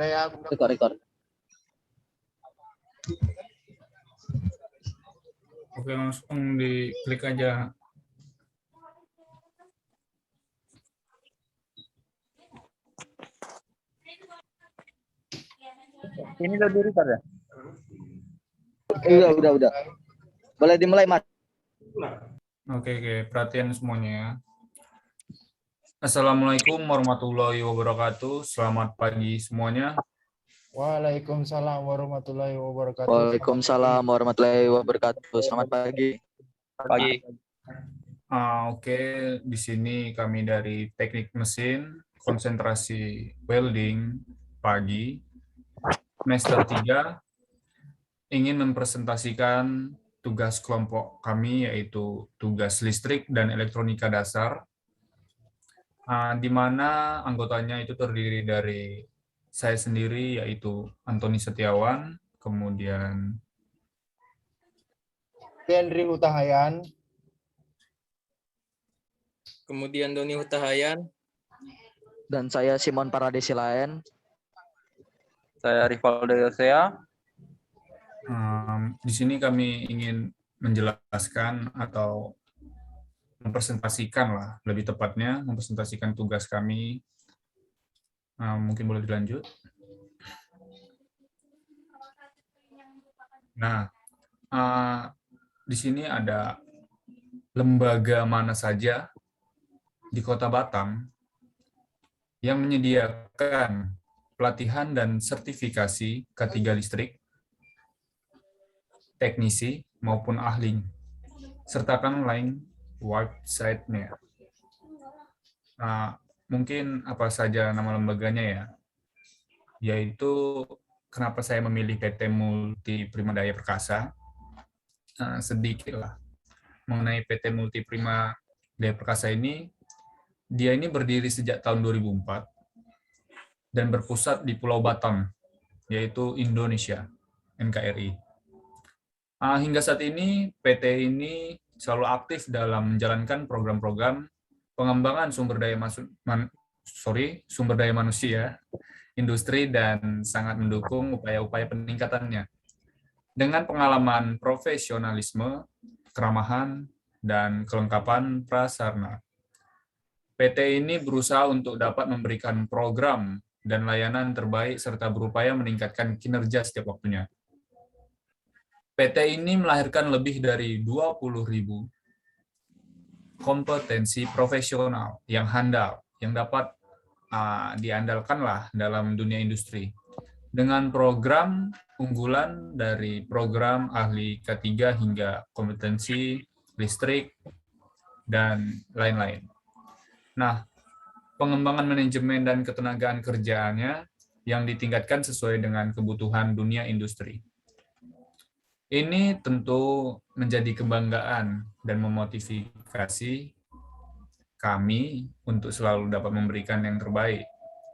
Record. Oke, langsung diklik aja. Ini udah di-record ya? Udah. Boleh dimulai, Mas. Oke, perhatian semuanya ya. Assalamualaikum warahmatullahi wabarakatuh. Selamat pagi semuanya. Waalaikumsalam warahmatullahi wabarakatuh. Waalaikumsalam warahmatullahi wabarakatuh. Selamat pagi. Pagi. Oke, di sini kami dari Teknik Mesin, konsentrasi welding pagi, semester 3, ingin mempresentasikan tugas kelompok kami, yaitu tugas listrik dan elektronika dasar, di mana anggotanya itu terdiri dari saya sendiri, yaitu Antoni Setiawan, kemudian Henry Hutahayan. Kemudian Doni Hutahayan. Dan saya Simon Paradisilaen. Saya Rivaldo Yosea. di sini kami ingin menjelaskan atau mempresentasikan lah, lebih tepatnya mempresentasikan tugas kami. Mungkin boleh dilanjut. Nah, di sini ada lembaga mana saja di Kota Batam yang menyediakan pelatihan dan sertifikasi K3 listrik, teknisi maupun ahli, sertakan link website-nya. Mungkin apa saja nama lembaganya ya, yaitu kenapa saya memilih PT Multi Prima Daya Perkasa. Sedikit lah mengenai PT Multi Prima Daya Perkasa ini. Dia ini berdiri sejak tahun 2004 dan berpusat di Pulau Batam, yaitu Indonesia, NKRI. Hingga saat ini, PT ini selalu aktif dalam menjalankan program-program pengembangan sumber daya manusia, industri, dan sangat mendukung upaya-upaya peningkatannya. Dengan pengalaman profesionalisme, keramahan, dan kelengkapan prasarana. PT ini berusaha untuk dapat memberikan program dan layanan terbaik serta berupaya meningkatkan kinerja setiap waktunya. PT ini melahirkan lebih dari 20.000 kompetensi profesional yang handal, yang dapat diandalkanlah dalam dunia industri. Dengan program unggulan dari program ahli K3 hingga kompetensi listrik dan lain-lain. Nah, pengembangan manajemen dan ketenagaan kerjaannya yang ditingkatkan sesuai dengan kebutuhan dunia industri. Ini tentu menjadi kebanggaan dan memotivasi kami untuk selalu dapat memberikan yang terbaik.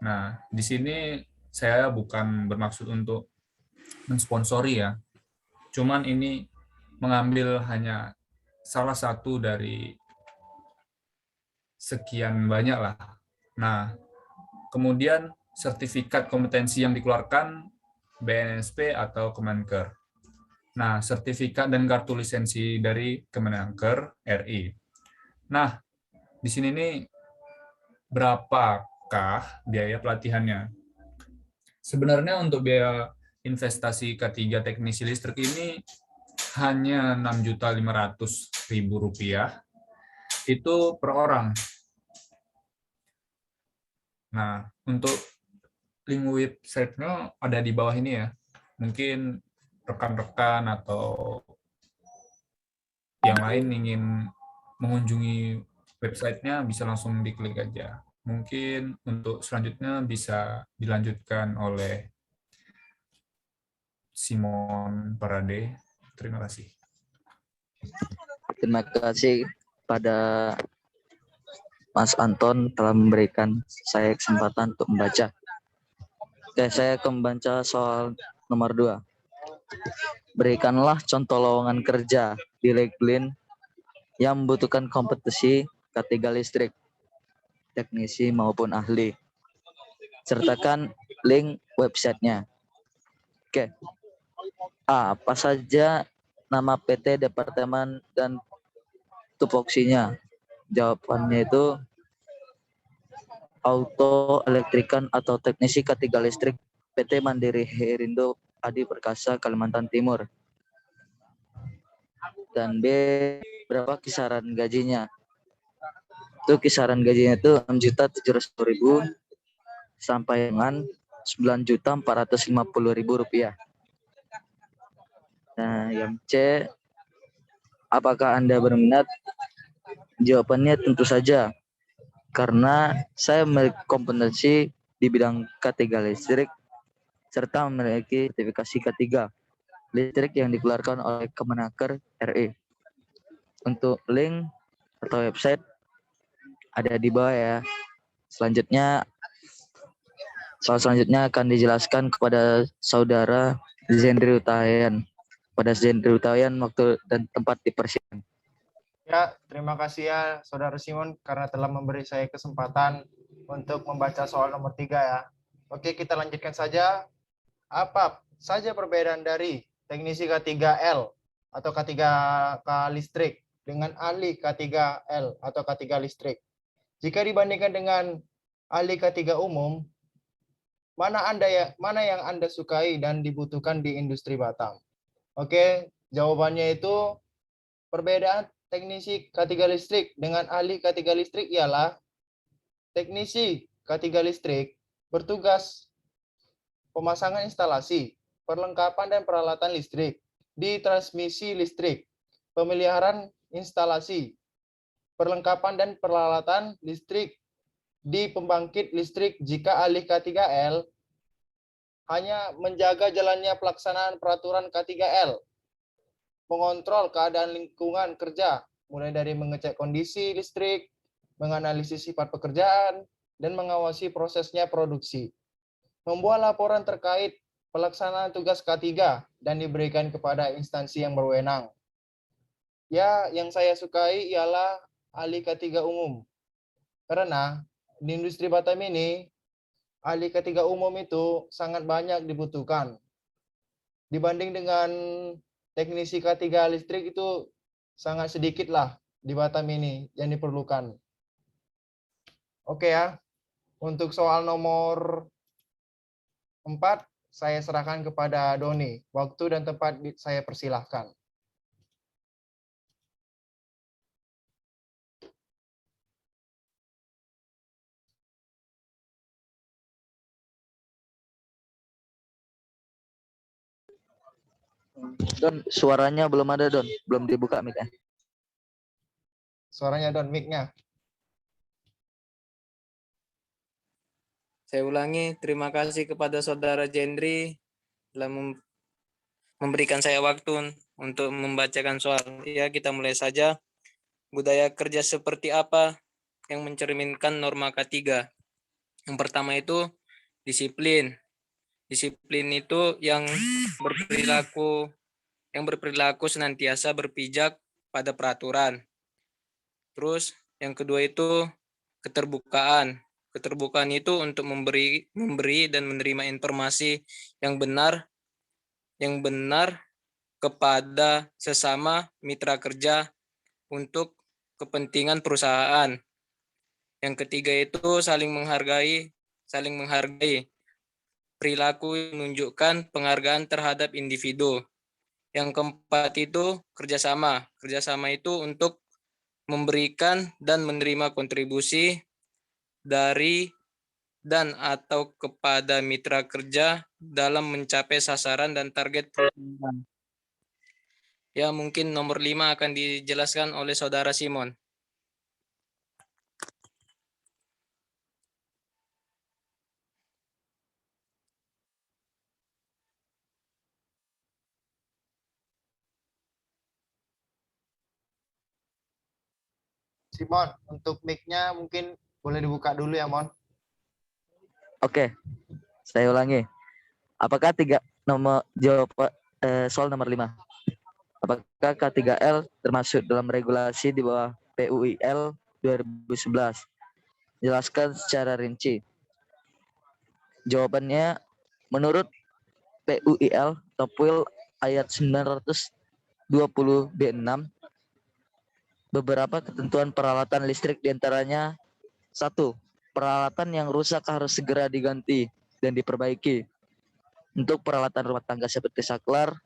Nah, di sini saya bukan bermaksud untuk mensponsori ya, cuman ini mengambil hanya salah satu dari sekian banyak lah. Nah, kemudian sertifikat kompetensi yang dikeluarkan BNSP atau Kemenker. Nah, sertifikat dan kartu lisensi dari Kemenaker RI. Nah, di sini nih berapakah biaya pelatihannya? Sebenarnya untuk biaya investasi K3 teknisi listrik ini hanya Rp6.500.000 itu per orang. Nah, untuk link website-nya ada di bawah ini ya. Mungkin rekan-rekan atau yang lain ingin mengunjungi website-nya bisa langsung diklik aja. Mungkin untuk selanjutnya bisa dilanjutkan oleh Simon Parade. Terima kasih. Terima kasih pada Mas Anton telah memberikan saya kesempatan untuk membaca. Oke, saya akan membaca soal nomor 2. Berikanlah contoh lowongan kerja di Leglin yang membutuhkan kompetensi K3 listrik, teknisi maupun ahli. Sertakan link websitenya. Oke. Apa saja nama PT, departemen, dan tupoksinya? Jawabannya itu Auto Elektrikan atau Teknisi K3 Listrik PT Mandiri Herindo Adi Perkasa, Kalimantan Timur. Dan B, berapa kisaran gajinya? Itu kisaran gajinya itu 6.700.000 sampai dengan 9.450.000 rupiah. Nah, yang C, apakah Anda berminat? Jawabannya tentu saja, karena saya memiliki kompetensi di bidang K3 listrik serta memiliki sertifikasi K3 listrik yang dikeluarkan oleh Kemenaker RI. Untuk link atau website ada di bawah ya. Soal selanjutnya akan dijelaskan kepada saudara Zendri Utahayan. Pada Zendri Utahayan waktu dan tempat dipersilakan. Ya, terima kasih ya Saudara Simon karena telah memberi saya kesempatan untuk membaca soal nomor 3 ya. Oke, kita lanjutkan saja. Apa saja perbedaan dari teknisi K3L atau K3K listrik dengan ahli K3L atau K3 listrik? Jika dibandingkan dengan ahli K3 umum, mana yang Anda sukai dan dibutuhkan di industri Batam? Oke, jawabannya itu perbedaan teknisi K3 listrik dengan ahli K3 listrik ialah teknisi K3 listrik bertugas pemasangan instalasi, perlengkapan dan peralatan listrik di transmisi listrik, pemeliharaan instalasi, perlengkapan dan peralatan listrik di pembangkit listrik. Jika ahli K3L hanya menjaga jalannya pelaksanaan peraturan K3L, mengontrol keadaan lingkungan kerja, mulai dari mengecek kondisi listrik, menganalisis sifat pekerjaan, dan mengawasi prosesnya produksi. Membuat laporan terkait pelaksanaan tugas K3 dan diberikan kepada instansi yang berwenang. Ya, yang saya sukai ialah ahli K3 umum. Karena di industri Batam ini, ahli K3 umum itu sangat banyak dibutuhkan. Dibanding dengan teknisi K3 listrik itu sangat sedikit lah di Batam ini yang diperlukan. Oke ya, untuk soal nomor 4, saya serahkan kepada Doni. Waktu dan tempat saya persilahkan. Don, suaranya belum ada, Don. Belum dibuka mic-nya. Suaranya Don, mic-nya. Saya ulangi, terima kasih kepada Saudara Jendri telah memberikan saya waktu untuk membacakan soal. Ya, kita mulai saja. Budaya kerja seperti apa yang mencerminkan norma K3? Yang pertama itu disiplin. Disiplin itu yang berperilaku senantiasa berpijak pada peraturan. Terus yang kedua itu keterbukaan. Keterbukaan itu untuk memberi dan menerima informasi yang benar kepada sesama mitra kerja untuk kepentingan perusahaan. Yang ketiga itu saling menghargai. Perilaku menunjukkan penghargaan terhadap individu. Yang keempat itu kerjasama. Kerjasama itu untuk memberikan dan menerima kontribusi dari dan atau kepada mitra kerja dalam mencapai sasaran dan target perusahaan. Ya, mungkin nomor 5 akan dijelaskan oleh Saudara Simon. Simon, untuk mic-nya mungkin boleh dibuka dulu ya, Mon. Oke, saya ulangi. Apakah soal nomor 5? Apakah K3L termasuk dalam regulasi di bawah PUIL 2011? Jelaskan secara rinci. Jawabannya menurut PUIL Topwil ayat 920 B6, beberapa ketentuan peralatan listrik diantaranya: 1. Peralatan yang rusak harus segera diganti dan diperbaiki. Untuk peralatan rumah tangga seperti saklar,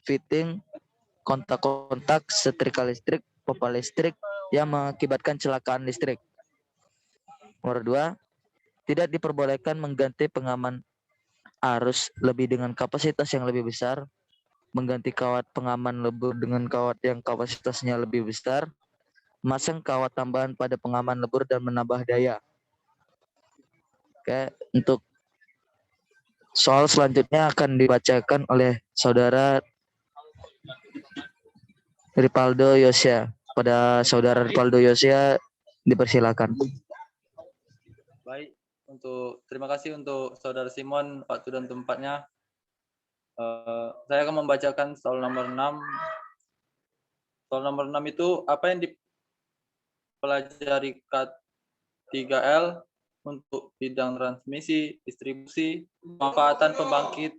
fitting, kontak-kontak, setrika listrik, pompa listrik yang mengakibatkan kecelakaan listrik. Nomor 2, tidak diperbolehkan mengganti pengaman arus lebih dengan kapasitas yang lebih besar, mengganti kawat pengaman lebur dengan kawat yang kapasitasnya lebih besar, masang kawat tambahan pada pengaman lebur dan menambah daya. Oke, untuk soal selanjutnya akan dibacakan oleh saudara Ripaldo Yosia. Pada saudara Ripaldo Yosia dipersilakan. Baik, terima kasih untuk Saudara Simon waktu dan tempatnya. Saya akan membacakan soal nomor 6. Soal nomor 6 itu apa yang dipelajari K3L untuk bidang transmisi, distribusi, pemanfaatan pembangkit,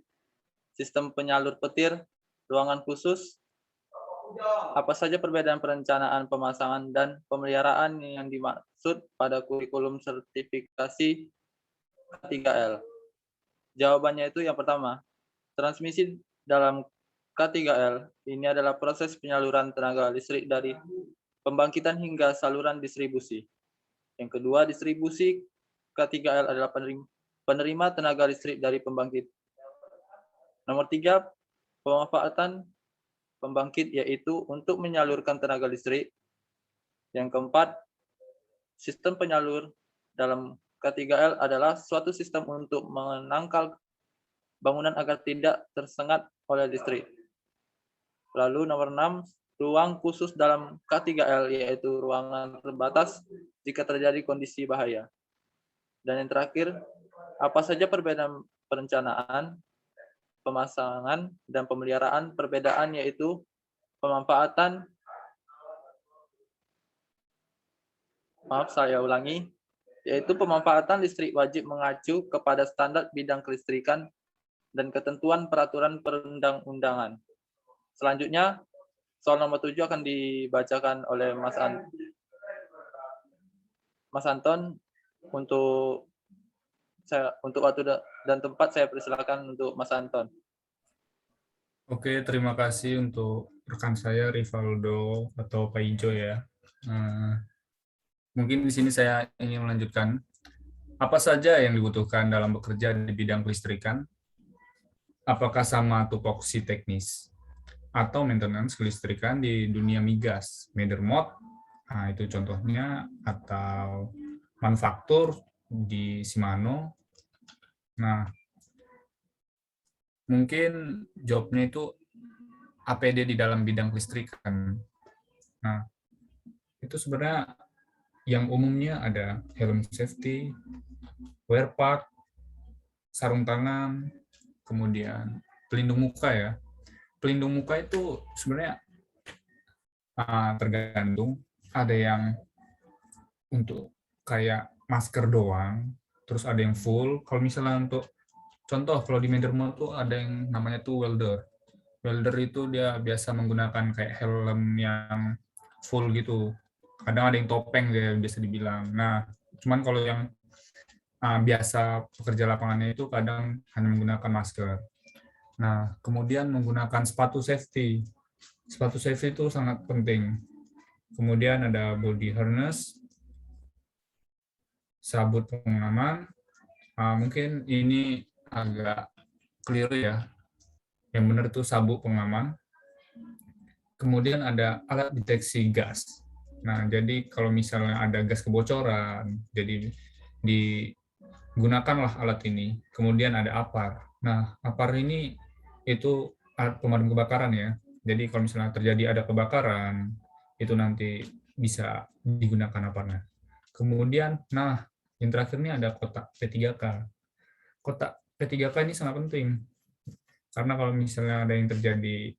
sistem penyalur petir, ruangan khusus. Apa saja perbedaan perencanaan, pemasangan, dan pemeliharaan yang dimaksud pada kurikulum sertifikasi K3L? Jawabannya itu yang pertama, transmisi dalam K3L ini adalah proses penyaluran tenaga listrik dari pembangkitan hingga saluran distribusi. Yang kedua, distribusi K3L adalah penerima tenaga listrik dari pembangkit. Nomor 3, pemanfaatan pembangkit yaitu untuk menyalurkan tenaga listrik. Yang keempat, sistem penyalur dalam K3L adalah suatu sistem untuk menangkal bangunan agar tidak tersengat oleh listrik. Lalu nomor 6, ruang khusus dalam K3L yaitu ruangan terbatas jika terjadi kondisi bahaya. Dan yang terakhir, apa saja perbedaan perencanaan, pemasangan, dan pemeliharaan? Perbedaan yaitu pemanfaatan, yaitu pemanfaatan listrik wajib mengacu kepada standar bidang kelistrikan dan ketentuan peraturan perundang-undangan. Selanjutnya, soal nomor 7 akan dibacakan oleh Mas Anton. Untuk waktu dan tempat saya persilakan untuk Mas Anton. Oke, terima kasih untuk rekan saya Rivaldo atau Pak Ijo ya. Mungkin di sini saya ingin melanjutkan. Apa saja yang dibutuhkan dalam bekerja di bidang kelistrikan? Apakah sama tupoksi teknis atau maintenance kelistrikan di dunia migas, Medermod, nah itu contohnya, atau manufaktur di Shimano. Nah, mungkin jawabnya itu APD di dalam bidang kelistrikan. Nah, itu sebenarnya yang umumnya ada helm safety, wear pack, sarung tangan, kemudian pelindung muka ya. Pelindung muka itu sebenarnya tergantung. Ada yang untuk kayak masker doang, terus ada yang full. Kalau misalnya untuk contoh, kalau di Medermod tuh ada yang namanya tuh welder. Welder itu dia biasa menggunakan kayak helm yang full gitu. Kadang ada yang topeng dia biasa dibilang. Nah, cuman kalau yang biasa pekerja lapangannya itu kadang hanya menggunakan masker. Nah, kemudian menggunakan sepatu safety. Sepatu safety itu sangat penting. Kemudian ada body harness, sabut pengaman. Mungkin ini agak keliru ya. Yang benar itu sabuk pengaman. Kemudian ada alat deteksi gas. Nah, jadi kalau misalnya ada gas kebocoran, jadi digunakanlah alat ini. Kemudian ada APAR. Nah, APAR ini itu alat pemadam kebakaran ya. Jadi kalau misalnya terjadi ada kebakaran, itu nanti bisa digunakan APAR-nya. Kemudian, nah, yang terakhir ini ada kotak P3K. Kotak P3K ini sangat penting. Karena kalau misalnya ada yang terjadi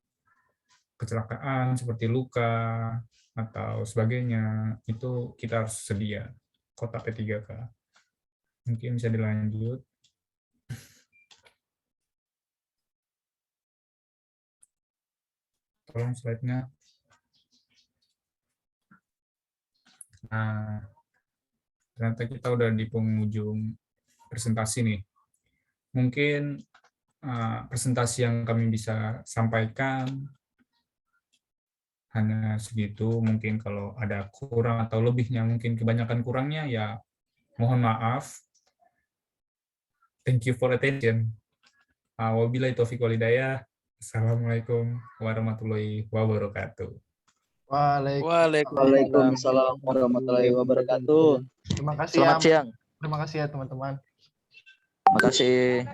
kecelakaan seperti luka atau sebagainya, itu kita harus sedia kotak P3K. Mungkin bisa dilanjut. Tolong slide-nya. Nah, ternyata kita udah di penghujung presentasi nih. Mungkin presentasi yang kami bisa sampaikan hanya segitu. Mungkin kalau ada kurang atau lebihnya, mungkin kebanyakan kurangnya ya mohon maaf. Thank you for attention. Wabillahi taufiq wal hidayah. Assalamualaikum warahmatullahi wabarakatuh. Waalaikumsalam warahmatullahi wabarakatuh. Terima kasih Selamat ya. siang. Terima kasih ya teman-teman. Terima kasih.